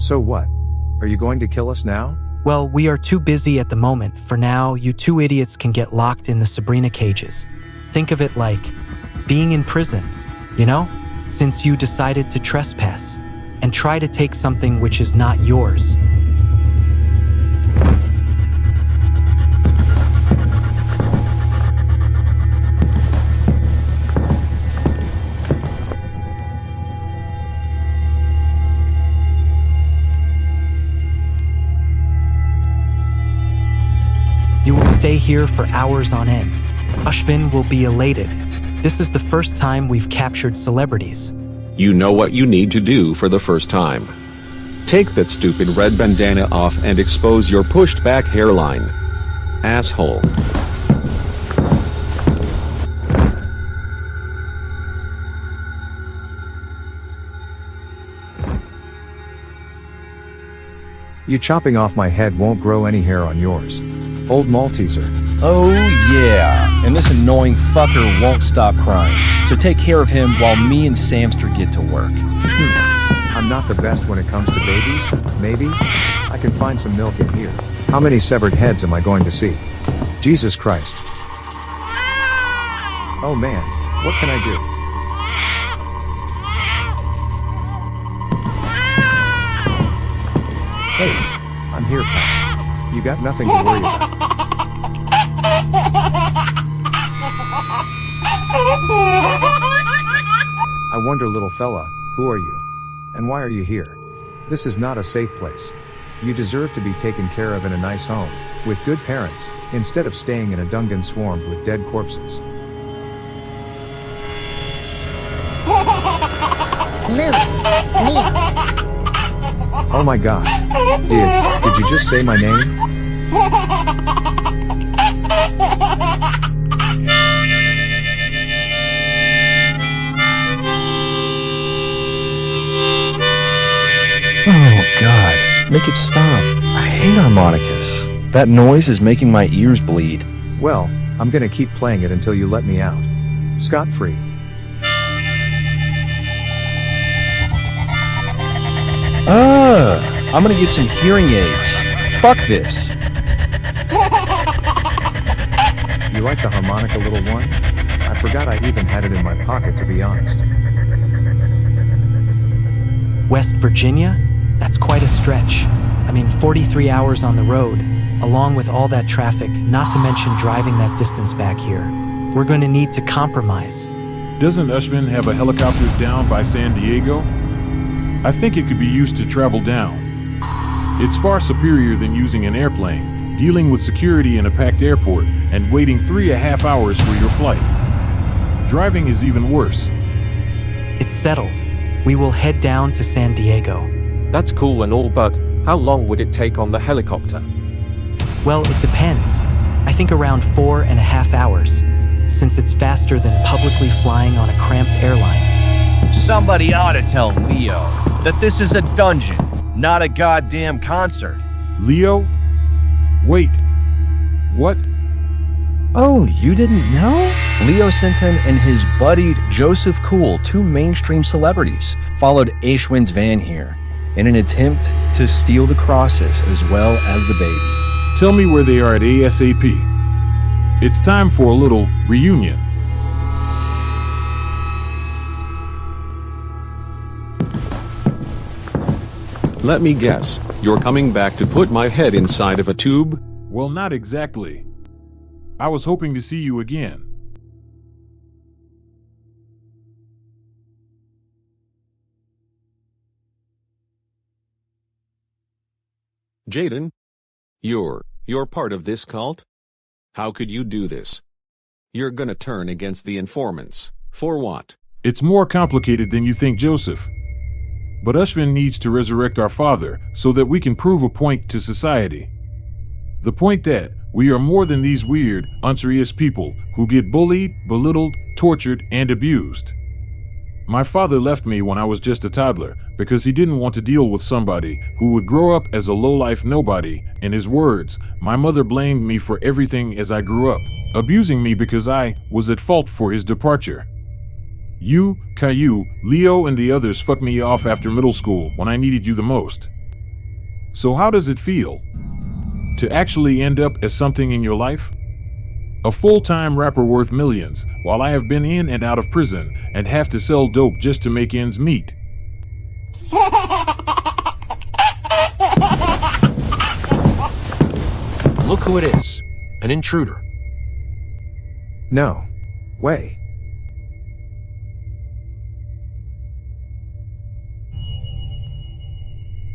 So what? Are you going to kill us now? Well, we are too busy at the moment. For now, you two idiots can get locked in the Sabrina cages. Think of it like being in prison, you know? Since you decided to trespass and try to take something which is not yours. You will stay here for hours on end. Ashvin will be elated. This is the first time we've captured celebrities. You know what you need to do for the first time. Take that stupid red bandana off and expose your pushed back hairline. Asshole. You chopping off my head won't grow any hair on yours. Old Malteser. Oh yeah, and this annoying fucker won't stop crying. So take care of him while me and Samster get to work. I'm not the best when it comes to babies. Maybe I can find some milk in here. How many severed heads am I going to see? Jesus Christ. Oh man, what can I do? Hey, I'm here, pal. You got nothing to worry about. I wonder, little fella, who are you? And why are you here? This is not a safe place. You deserve to be taken care of in a nice home, with good parents, instead of staying in a dungeon swarmed with dead corpses. Oh my god. Did you just say my name? Oh god, make it stop. I hate harmonicas. That noise is making my ears bleed. Well, I'm gonna keep playing it until you let me out. Scot-free. I'm gonna get some hearing aids. Fuck this. You like the harmonica, little one? I forgot I even had it in my pocket, to be honest. West Virginia? That's quite a stretch. 43 hours on the road, along with all that traffic, not to mention driving that distance back here. We're going to need to compromise. Doesn't Ashvin have a helicopter down by San Diego? I think it could be used to travel down. It's far superior than using an airplane, dealing with security in a packed airport, and waiting 3.5 hours for your flight. Driving is even worse. It's settled. We will head down to San Diego. That's cool and all, but how long would it take on the helicopter? Well, it depends. I think around 4.5 hours, since it's faster than publicly flying on a cramped airline. Somebody ought to tell Leo that this is a dungeon, not a goddamn concert. Leo? Wait. What? Oh, you didn't know? Leo Sinton and his buddy Joseph Cool, two mainstream celebrities, followed Ashwin's van here in an attempt to steal the crosses as well as the baby. Tell me where they are at ASAP. It's time for a little reunion. Let me guess, you're coming back to put my head inside of a tube? Well, not exactly. I was hoping to see you again. Jaden? You're part of this cult? How could you do this? You're gonna turn against the informants. For what? It's more complicated than you think, Joseph. But Ashvin needs to resurrect our father so that we can prove a point to society. The point that we are more than these weird, unserious people who get bullied, belittled, tortured, and abused. My father left me when I was just a toddler because he didn't want to deal with somebody who would grow up as a low-life nobody. In his words, my mother blamed me for everything as I grew up, abusing me because I was at fault for his departure. You, Caillou, Leo, and the others fucked me off after middle school when I needed you the most. So how does it feel to actually end up as something in your life? A full-time rapper worth millions, while I have been in and out of prison and have to sell dope just to make ends meet. Look who it is. An intruder. No way.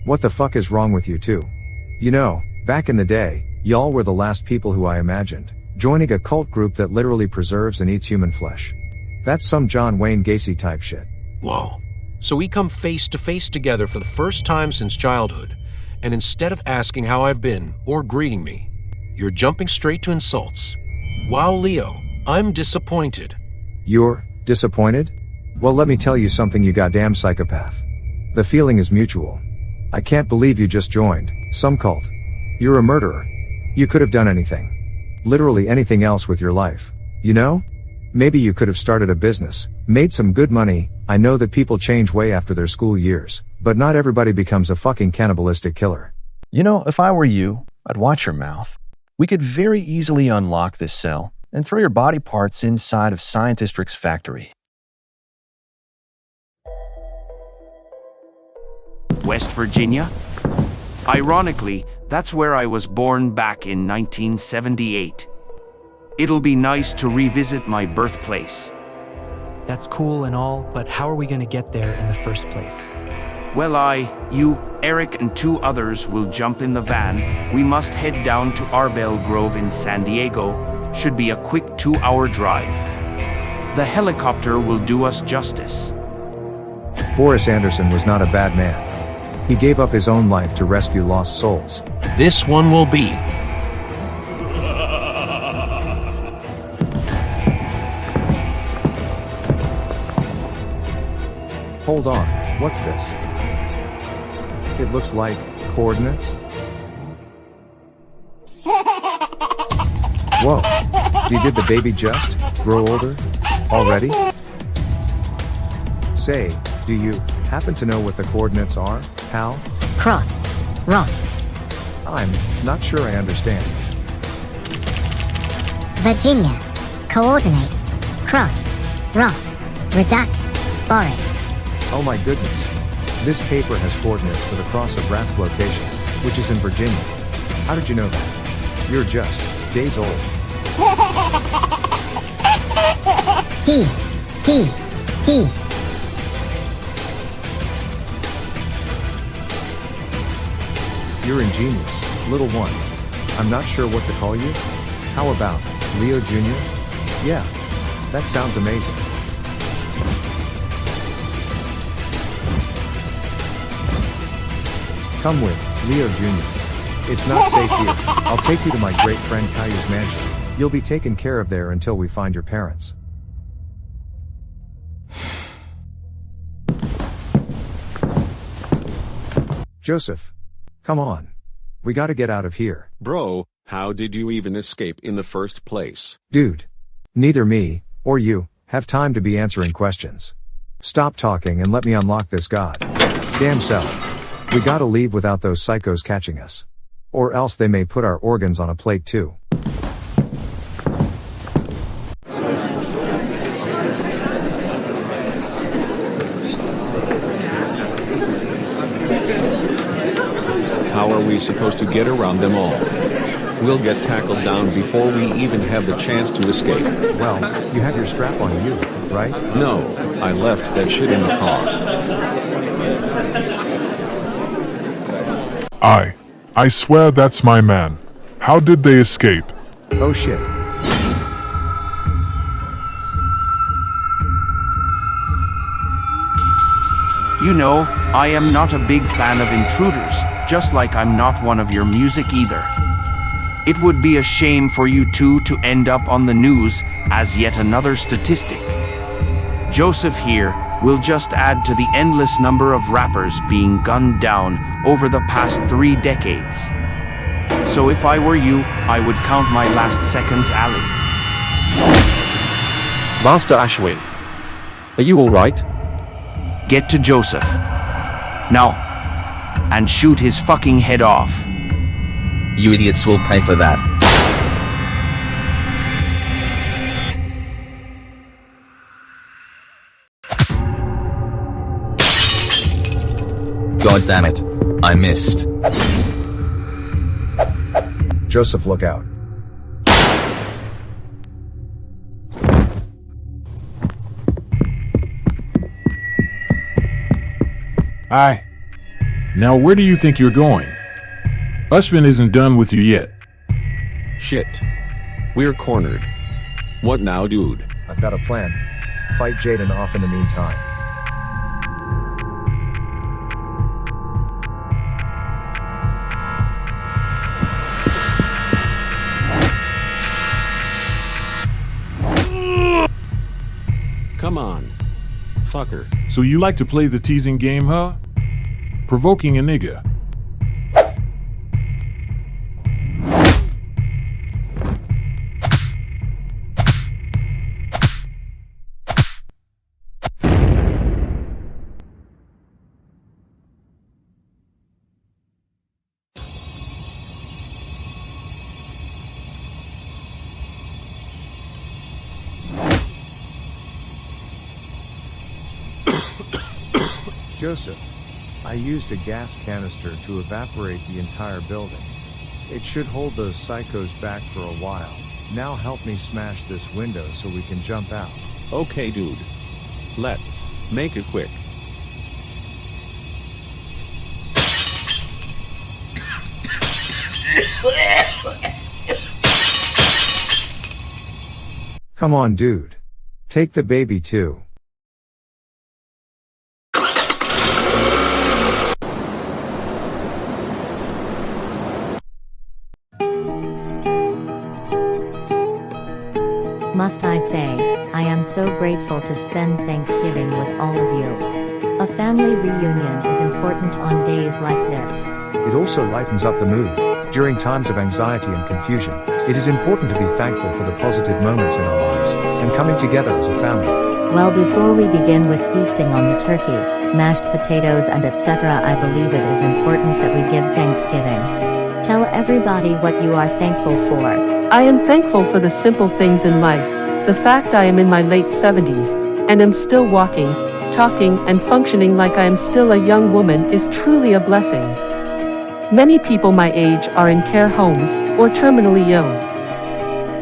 What the fuck is wrong with you two? You know, back in the day, y'all were the last people who I imagined, joining a cult group that literally preserves and eats human flesh. That's some John Wayne Gacy type shit. Whoa. So we come face to face together for the first time since childhood, and instead of asking how I've been or greeting me, you're jumping straight to insults. Wow, Leo, I'm disappointed. You're disappointed? Well, let me tell you something, you goddamn psychopath. The feeling is mutual. I can't believe you just joined some cult. You're a murderer. You could have done anything. Literally anything else with your life. You know? Maybe you could have started a business, made some good money. I know that people change way after their school years, but not everybody becomes a fucking cannibalistic killer. You know, if I were you, I'd watch your mouth. We could very easily unlock this cell and throw your body parts inside of Scientist Rick's factory. West Virginia? Ironically, that's where I was born back in 1978. It'll be nice to revisit my birthplace. That's cool and all, but how are we going to get there in the first place? Well, you, Eric, and 2 others will jump in the van. We must head down to Arbel Grove in San Diego. Should be a quick 2-hour drive. The helicopter will do us justice. Boris Anderson was not a bad man. He gave up his own life to rescue lost souls. This one will be. Hold on, what's this? It looks like coordinates? Whoa, did the baby just grow older? Already? Say, do you happen to know what the coordinates are, pal? Cross. Rock. I'm not sure I understand. Virginia. Coordinate. Cross. Rock. Redact. Boris. Oh my goodness. This paper has coordinates for the Cross of Rat's location, which is in Virginia. How did you know that? You're just days old. Key. You're ingenious, little one. I'm not sure what to call you. How about Leo Jr.? Yeah, that sounds amazing. Come with Leo Jr. It's not safe here. I'll take you to my great friend Caillou's mansion. You'll be taken care of there until we find your parents. Joseph. Come on. We gotta get out of here. Bro, how did you even escape in the first place? Dude. Neither me, or you, have time to be answering questions. Stop talking and let me unlock this goddamn cell. We gotta leave without those psychos catching us. Or else they may put our organs on a plate too. How are we supposed to get around them all? We'll get tackled down before we even have the chance to escape. Well, you have your strap on you, right? No, I left that shit in the car. I swear that's my man. How did they escape? Oh shit. You know, I am not a big fan of intruders, just like I'm not one of your music either. It would be a shame for you two to end up on the news as yet another statistic. Joseph here will just add to the endless number of rappers being gunned down over the past 3 decades. So if I were you, I would count my last seconds, Ali. Master Ashwin, are you alright? Get to Joseph. Now. and shoot his fucking head off. You idiots will pay for that. God damn it. I missed. Joseph, look out. Hi. Now where do you think you're going? Ashvin isn't done with you yet. Shit. We're cornered. What now, dude? I've got a plan. Fight Jaden off in the meantime. Come on. Fucker. So you like to play the teasing game, huh? Provoking a nigga. Joseph, I used a gas canister to evaporate the entire building. It should hold those psychos back for a while. Now help me smash this window so we can jump out. Okay, dude. Let's make it quick. Come on, dude. Take the baby too. Must I say, I am so grateful to spend Thanksgiving with all of you. A family reunion is important on days like this. It also lightens up the mood. During times of anxiety and confusion, it is important to be thankful for the positive moments in our lives, and coming together as a family. Well, before we begin with feasting on the turkey, mashed potatoes and etc., I believe it is important that we give Thanksgiving. Tell everybody what you are thankful for. I am thankful for the simple things in life. The fact I am in my late 70s, and am still walking, talking, and functioning like I am still a young woman is truly a blessing. Many people my age are in care homes, or terminally ill.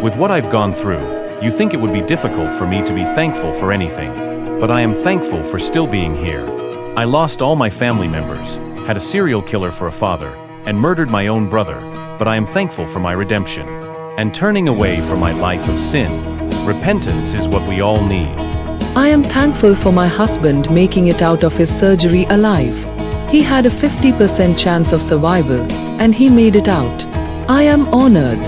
With what I've gone through, you think it would be difficult for me to be thankful for anything. But I am thankful for still being here. I lost all my family members, had a serial killer for a father, and murdered my own brother, but I am thankful for my redemption. And turning away from my life of sin. Repentance is what we all need. I am thankful for my husband making it out of his surgery alive. He had a 50% chance of survival, and he made it out. I am honored.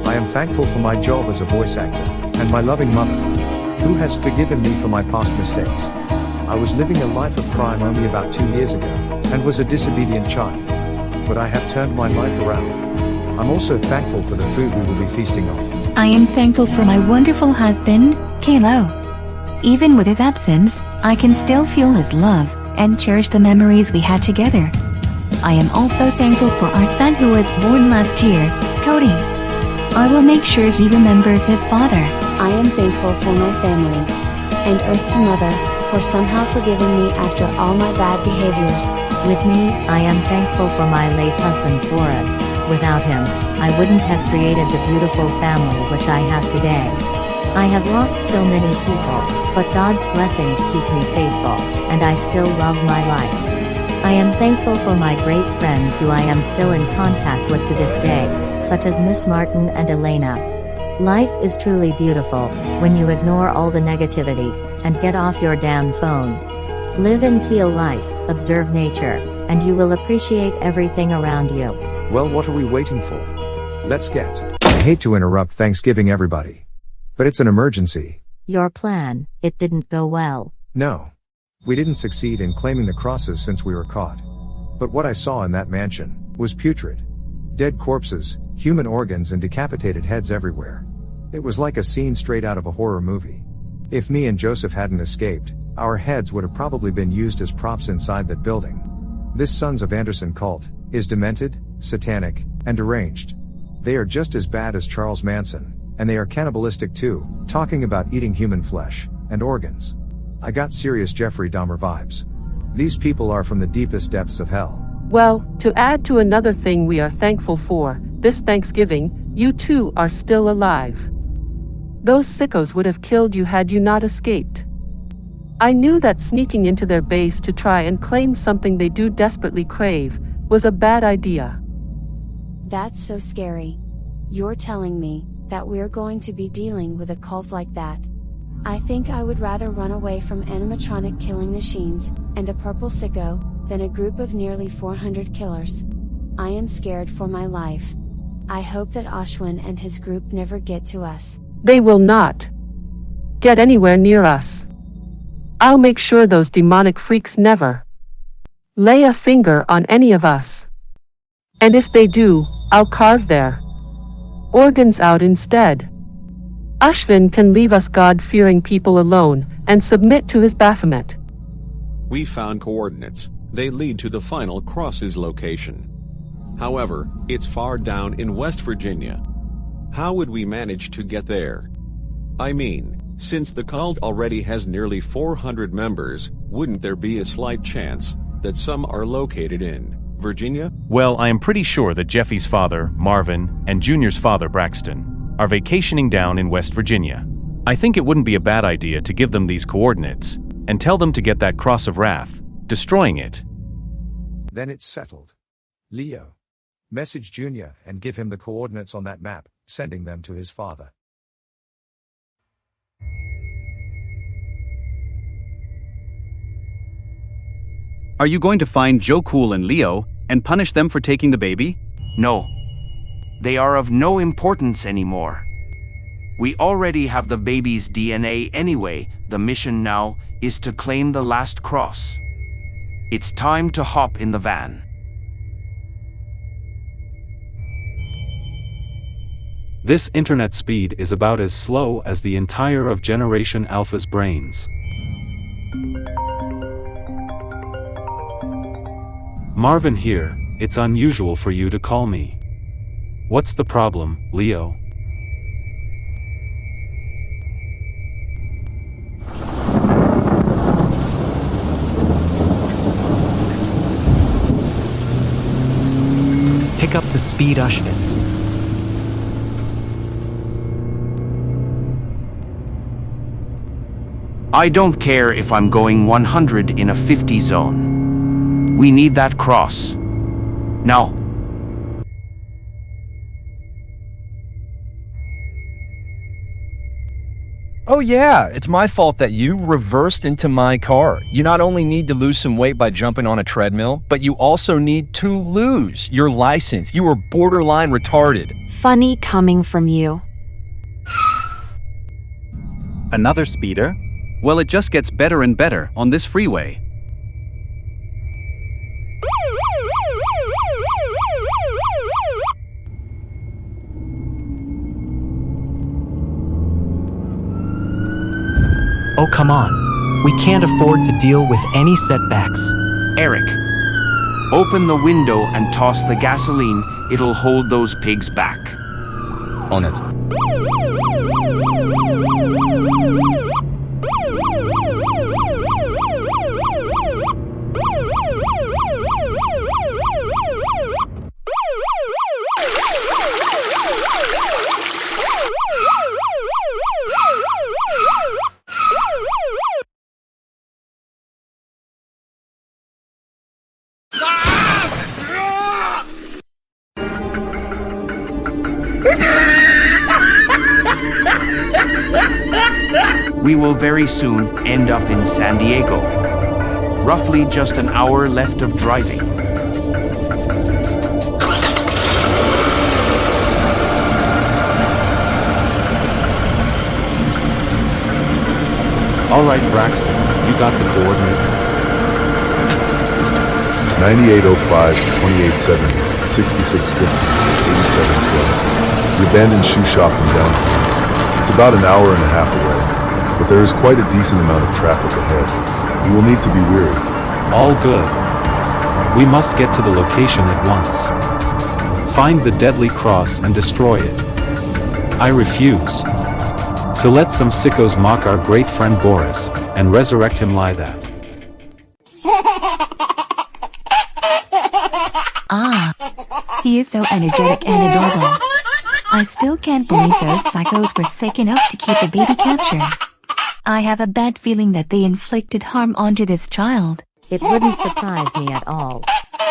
I am thankful for my job as a voice actor, and my loving mother, who has forgiven me for my past mistakes. I was living a life of crime only about 2 years ago, and was a disobedient child. But I have turned my life around. I'm also thankful for the food we will be feasting on. I am thankful for my wonderful husband, Kalo. Even with his absence, I can still feel his love, and cherish the memories we had together. I am also thankful for our son who was born last year, Cody. I will make sure he remembers his father. I am thankful for my family, and Earth to Mother, for somehow forgiving me after all my bad behaviors. With me, I am thankful for my late husband Boris. Without him, I wouldn't have created the beautiful family which I have today. I have lost so many people, but God's blessings keep me faithful, and I still love my life. I am thankful for my great friends who I am still in contact with to this day, such as Miss Martin and Elena. Life is truly beautiful, when you ignore all the negativity, and get off your damn phone. Live in teal life, observe nature, and you will appreciate everything around you. Well, what are we waiting for? Let's get. I hate to interrupt Thanksgiving, everybody. But it's an emergency. Your plan, it didn't go well. No. We didn't succeed in claiming the crosses since we were caught. But what I saw in that mansion was putrid. Dead corpses, human organs, and decapitated heads everywhere. It was like a scene straight out of a horror movie. If me and Joseph hadn't escaped, our heads would have probably been used as props inside that building. This Sons of Anderson cult is demented, satanic, and deranged. They are just as bad as Charles Manson, and they are cannibalistic too, talking about eating human flesh and organs. I got serious Jeffrey Dahmer vibes. These people are from the deepest depths of hell. Well, to add to another thing we are thankful for, this Thanksgiving, you two are still alive. Those sickos would have killed you had you not escaped. I knew that sneaking into their base to try and claim something they do desperately crave was a bad idea. That's so scary. You're telling me that we're going to be dealing with a cult like that. I think I would rather run away from animatronic killing machines and a purple sicko than a group of nearly 400 killers. I am scared for my life. I hope that Ashwin and his group never get to us. They will not get anywhere near us. I'll make sure those demonic freaks never lay a finger on any of us. And if they do, I'll carve their organs out instead. Ashwin can leave us God-fearing people alone and submit to his Baphomet. We found coordinates. They lead to the final cross's location. However, it's far down in West Virginia. How would we manage to get there? I mean, since the cult already has nearly 400 members, wouldn't there be a slight chance that some are located in Virginia? Well, I am pretty sure that Jeffy's father, Marvin, and Junior's father, Braxton, are vacationing down in West Virginia. I think it wouldn't be a bad idea to give them these coordinates and tell them to get that Cross of Wrath, destroying it. Then it's settled. Leo. Message Junior and give him the coordinates on that map, sending them to his father. Are you going to find Joe Cool and Leo and punish them for taking the baby? No. They are of no importance anymore. We already have the baby's DNA anyway. The mission now is to claim the last cross. It's time to hop in the van. This internet speed is about as slow as the entire of Generation Alpha's brains. Marvin here, it's unusual for you to call me. What's the problem, Leo? Pick up the speed, Ashwin. I don't care if I'm going 100 in a 50 zone. We need that cross. Now. Oh yeah, it's my fault that you reversed into my car. You not only need to lose some weight by jumping on a treadmill, but you also need to lose your license. You were borderline retarded. Funny coming from you. Another speeder? Well, it just gets better and better on this freeway. Oh, come on. We can't afford to deal with any setbacks. Eric, open the window and toss the gasoline. It'll hold those pigs back. On it. We will very soon end up in San Diego. Roughly just an hour left of driving. All right, Braxton, you got the coordinates? 9805, 2870, 6650, 8712. The abandoned shoe shop in downtown. It's about an hour and a half away, but there is quite a decent amount of traffic ahead. You will need to be weary. All good. We must get to the location at once. Find the deadly cross and destroy it. I refuse to let some sickos mock our great friend Boris and resurrect him like that. Ah, he is so energetic and adorable. I still can't believe those psychos were sick enough to keep the baby captured. I have a bad feeling that they inflicted harm onto this child. It wouldn't surprise me at all.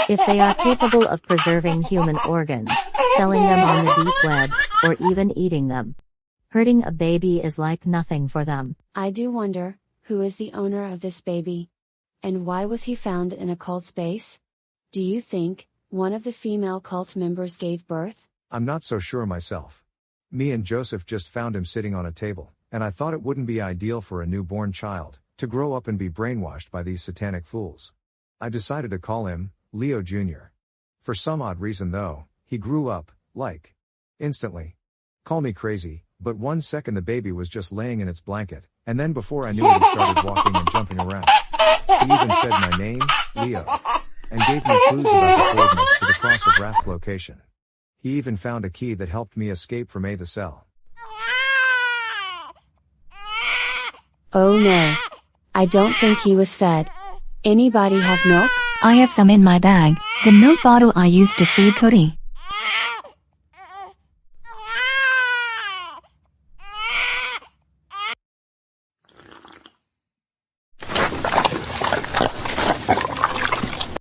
If they are capable of preserving human organs, selling them on the deep web, or even eating them. Hurting a baby is like nothing for them. I do wonder, who is the owner of this baby? And why was he found in a cult space? Do you think one of the female cult members gave birth? I'm not so sure myself. Me and Joseph just found him sitting on a table, and I thought it wouldn't be ideal for a newborn child to grow up and be brainwashed by these satanic fools. I decided to call him Leo Jr. For some odd reason though, he grew up, like, instantly. Call me crazy, but 1 second the baby was just laying in its blanket, and then before I knew it he started walking and jumping around. He even said my name, Leo, and gave me clues about the coordinates to the Cross of Wrath's location. He even found a key that helped me escape from the cell. Oh no. I don't think he was fed. Anybody have milk? I have some in my bag, the milk bottle I used to feed Cody.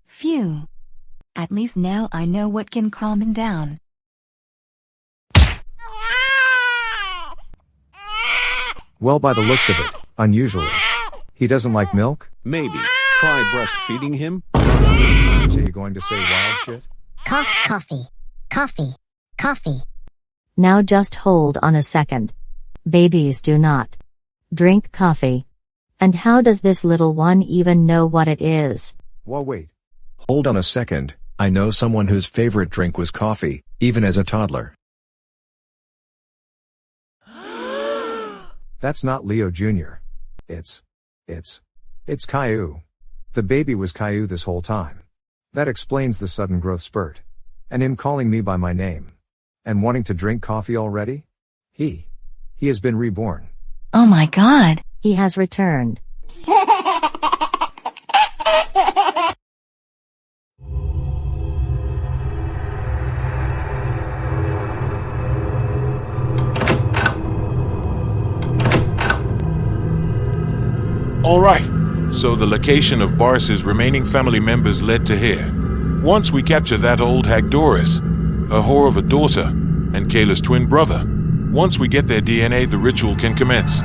Phew. At least now I know what can calm him down. Well, by the looks of it, unusually. He doesn't like milk? Maybe. Try breastfeeding him? Are you going to say wild shit? Coffee. Coffee. Coffee. Now just hold on a second. Babies do not drink coffee. And how does this little one even know what it is? Well, wait. Hold on a second. I know someone whose favorite drink was coffee, even as a toddler. That's not Leo Jr. It's Caillou. The baby was Caillou this whole time. That explains the sudden growth spurt. And him calling me by my name. And wanting to drink coffee already? He has been reborn. Oh my god. He has returned. Alright, so the location of Boris's remaining family members led to here. Once we capture that old hag Doris, a whore of a daughter, and Kayla's twin brother, once we get their DNA the ritual can commence.